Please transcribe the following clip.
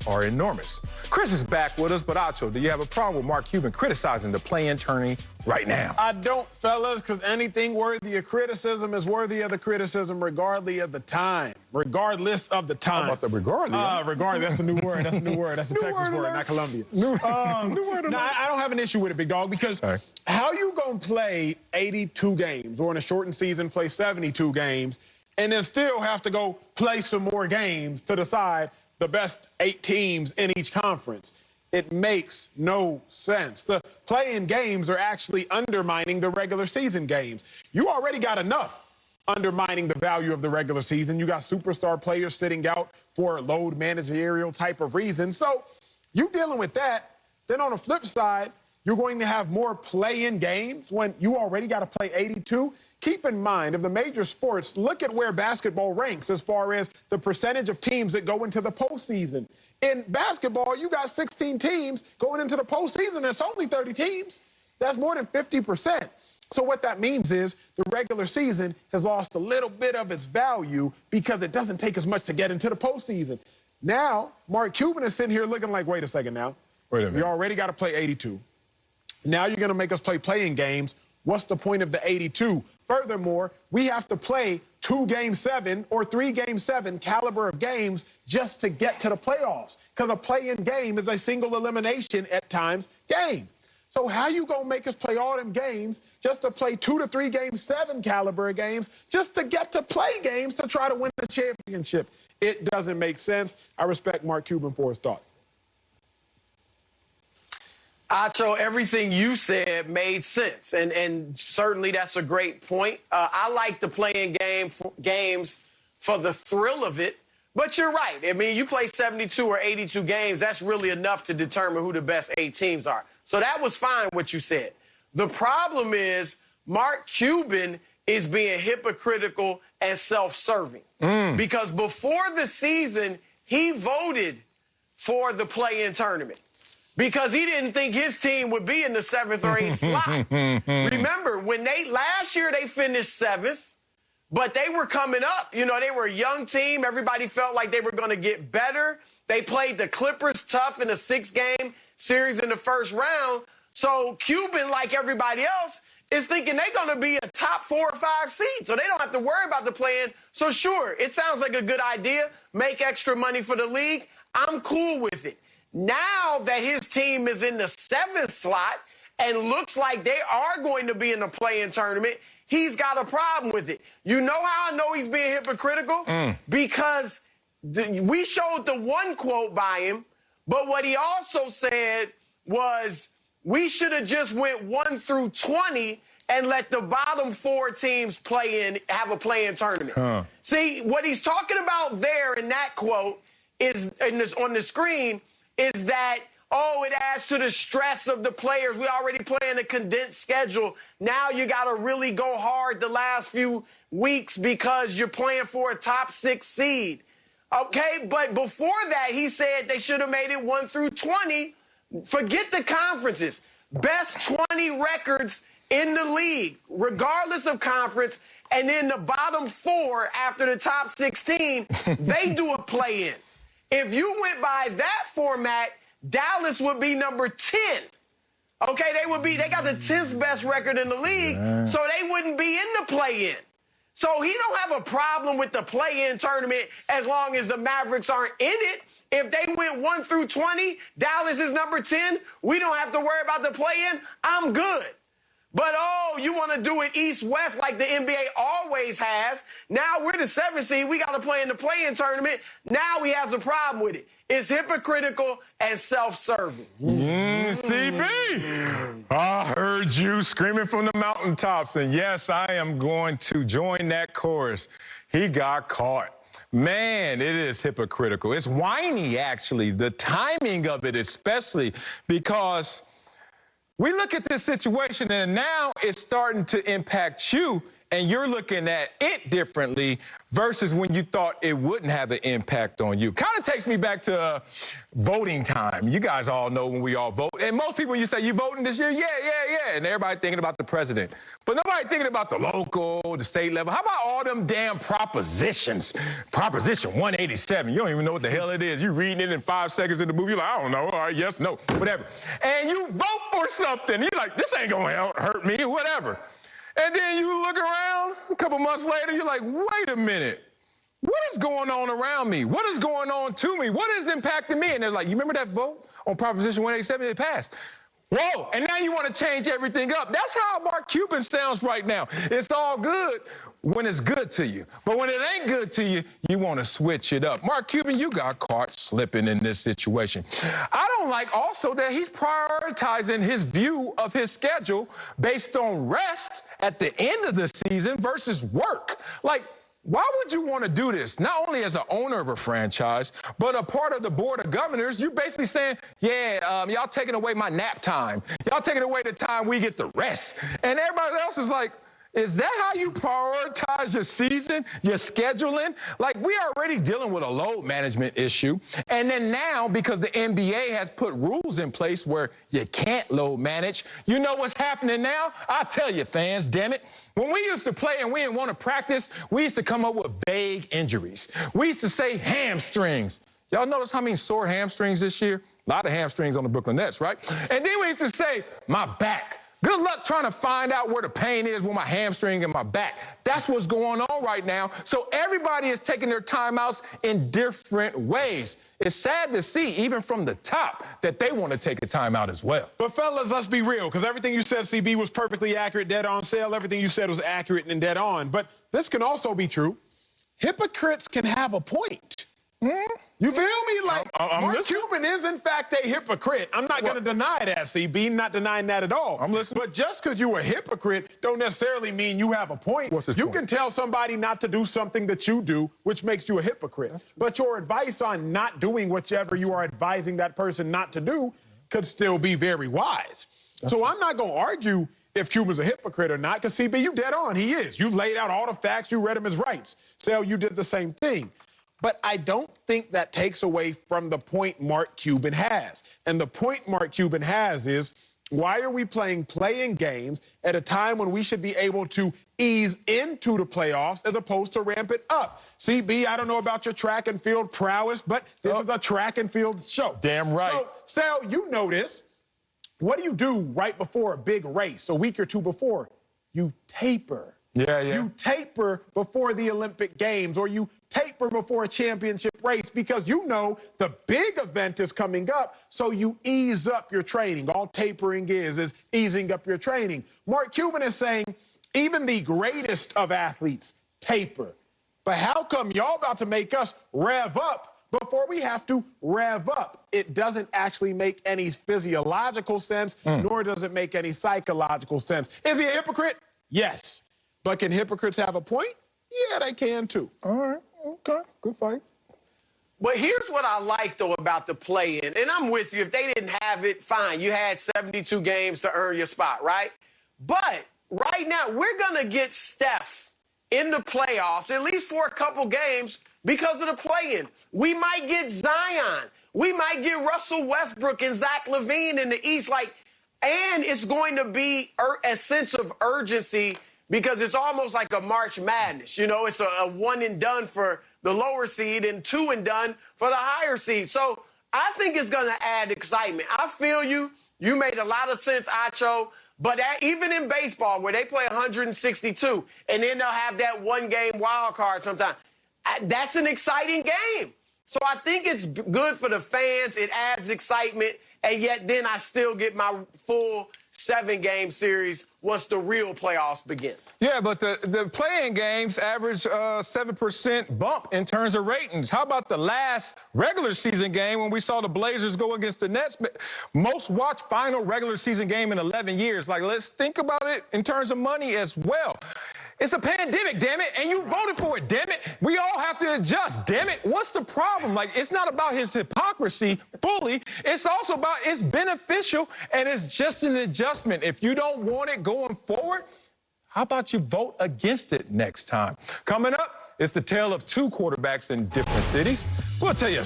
are enormous. Chris is back with us, but Acho, do you have a problem with Mark Cuban criticizing the play-in tourney right now? I don't, fellas, because anything worthy of criticism is worthy of the criticism regardless of the time. Regardless of the time. I said regardless. Regardless, that's a new word. That's a new word. That's a Texas word, not Columbia. New word. I don't have an issue with it, big dog, because how you going to play 82 games or in a shortened season play 72 games and then still have to go play some more games to decide the best 8 teams in each conference? It makes no sense. The play-in games are actually undermining the regular season games. You already got enough undermining the value of the regular season. You got superstar players sitting out for load managerial type of reasons. So you dealing with that. Then on the flip side, you're going to have more play-in games when you already got to play 82. Keep in mind, of the major sports, look at where basketball ranks as far as the percentage of teams that go into the postseason. In basketball, you got 16 teams going into the postseason. It's only 30 teams. That's more than 50%. So what that means is the regular season has lost a little bit of its value because it doesn't take as much to get into the postseason. Now, Mark Cuban is sitting here looking like, wait a second now. Wait a minute. You already got to play 82. Now you're going to make us play play-in games. What's the point of the 82? Furthermore, we have to play 2 Game 7 or 3 Game 7 caliber of games just to get to the playoffs, because a play-in game is a single elimination at times game. So how you gonna make us play all them games just to play 2 to 3 Game 7 caliber of games just to get to play games to try to win the championship? It doesn't make sense. I respect Mark Cuban for his thoughts. Acho, everything you said made sense, and certainly that's a great point. I like the playing games for the thrill of it, but you're right. I mean, you play 72 or 82 games, that's really enough to determine who the best 8 teams are. So that was fine what you said. The problem is Mark Cuban is being hypocritical and self-serving because before the season, he voted for the play-in tournament, because he didn't think his team would be in the 7th or 8th slot. Remember, when last year they finished 7th, but they were coming up. You know, they were a young team. Everybody felt like they were going to get better. They played the Clippers tough in a 6-game series in the first round. So Cuban, like everybody else, is thinking they're going to be a top 4 or 5 seed, so they don't have to worry about the play-in. So sure, it sounds like a good idea. Make extra money for the league. I'm cool with it. Now that his team is in the 7th slot and looks like they are going to be in the play-in tournament, he's got a problem with it. You know how I know he's being hypocritical? Because we showed the one quote by him, but what he also said was we should have just went 1 through 20 and let the bottom 4 teams have a play-in tournament. See, what he's talking about there in that quote is on the screen is that, oh, it adds to the stress of the players. We already playing a condensed schedule. Now you got to really go hard the last few weeks because you're playing for a top 6 seed. Okay, but before that, he said they should have made it 1 through 20. Forget the conferences. Best 20 records in the league, regardless of conference. And then the bottom 4 after the top 16, they do a play-in. If you went by that format, Dallas would be number 10. Okay, they got the 10th best record in the league, so they wouldn't be in the play-in. So he don't have a problem with the play-in tournament as long as the Mavericks aren't in it. If they went 1 through 20, Dallas is number 10, we don't have to worry about the play-in, I'm good. But, oh, you want to do it east-west like the NBA always has. Now we're the 7th seed. We got to play in the play-in tournament. Now he has a problem with it. It's hypocritical and self-serving. CB, I heard you screaming from the mountaintops. And, yes, I am going to join that chorus. He got caught. Man, it is hypocritical. It's whiny, actually, the timing of it especially, because we look at this situation and now it's starting to impact you and you're looking at it differently versus when you thought it wouldn't have an impact on you. Kind of takes me back to voting time. You guys all know when we all vote. And most people, you say, you voting this year? Yeah. And everybody thinking about the president. But nobody thinking about the local, the state level. How about all them damn propositions? Proposition 187. You don't even know what the hell it is. You reading it in 5 seconds in the movie. You're like, I don't know. All right, yes, no, whatever. And you vote for something. You're like, this ain't going to hurt me, whatever. And then you look around a couple months later, you're like, wait a minute. What is going on around me? What is going on to me? What is impacting me? And they're like, you remember that vote on Proposition 187? It passed. Whoa, and now you want to change everything up. That's how Mark Cuban sounds right now. It's all good when it's good to you. But when it ain't good to you, you want to switch it up. Mark Cuban, you got caught slipping in this situation. I don't like also that he's prioritizing his view of his schedule based on rest at the end of the season versus work. Like, why would you want to do this? Not only as an owner of a franchise, but a part of the board of governors. You're basically saying, y'all taking away my nap time. Y'all taking away the time we get to rest. And everybody else is like, is that how you prioritize your season, your scheduling? Like, we are already dealing with a load management issue. And then now, because the NBA has put rules in place where you can't load manage, you know what's happening now? I'll tell you, fans, damn it. When we used to play and we didn't want to practice, we used to come up with vague injuries. We used to say hamstrings. Y'all notice how many sore hamstrings this year? A lot of hamstrings on the Brooklyn Nets, right? And then we used to say, my back. Good luck trying to find out where the pain is with my hamstring and my back. That's what's going on right now. So everybody is taking their timeouts in different ways. It's sad to see, even from the top, that they want to take a timeout as well. But fellas, let's be real, because everything you said, CB, was perfectly accurate, dead on sale. Everything you said was accurate and dead on. But this can also be true. Hypocrites can have a point. You feel me? Like, Mark Cuban is, in fact, a hypocrite. I'm not going to deny that, CB. Not denying that at all. I'm listening. But just because you're a hypocrite don't necessarily mean you have a point. What's his you point? can tell somebody not to do something that you do, which makes you a hypocrite. But your advice on not doing whichever you are advising that person not to do could still be very wise. So I'm not going to argue if Cuban's a hypocrite or not, because, CB, you dead on. He is. You laid out all the facts. You read him his rights. Sal, you did the same thing. But I don't think that takes away from the point Mark Cuban has. And the point Mark Cuban has is, why are we playing games at a time when we should be able to ease into the playoffs as opposed to ramp it up? CB, I don't know about your track and field prowess, but this is a track and field show. Damn right. So, Sal, you know this. What do you do right before a big race, a week or two before? You taper. Yeah. You taper before the Olympic Games, or you taper before a championship race, because you know the big event is coming up, so you ease up your training. All tapering is easing up your training. Mark Cuban is saying even the greatest of athletes taper. But how come y'all about to make us rev up before we have to rev up? It doesn't actually make any physiological sense, nor does it make any psychological sense. Is he a hypocrite? Yes. But can hypocrites have a point? Yeah, they can too. All right. Okay. Good fight. But here's what I like, though, about the play-in. And I'm with you. If they didn't have it, fine. You had 72 games to earn your spot, right? But right now, we're going to get Steph in the playoffs, at least for a couple games, because of the play-in. We might get Zion. We might get Russell Westbrook and Zach LaVine in the East. And it's going to be a sense of urgency, because it's almost like a March Madness. You know, it's a one and done for the lower seed and two and done for the higher seed. So I think it's going to add excitement. I feel you. You made a lot of sense, Acho. But even in baseball, where they play 162, and then they'll have that one-game wild card sometime, that's an exciting game. So I think it's good for the fans. It adds excitement. And yet then I still get my full 7-game series once the real playoffs begin. Yeah, but the playing games average 7% bump in terms of ratings. How about the last regular season game when we saw the Blazers go against the Nets? Most watched final regular season game in 11 years. Like, let's think about it in terms of money as well. It's a pandemic, damn it, and you voted for it, damn it. We all have to adjust, damn it. What's the problem? Like, it's not about his hypocrisy fully. It's also about it's beneficial, and it's just an adjustment. If you don't want it going forward, How about you vote against it next time? Coming up, it's the tale of two quarterbacks in different cities. We'll tell you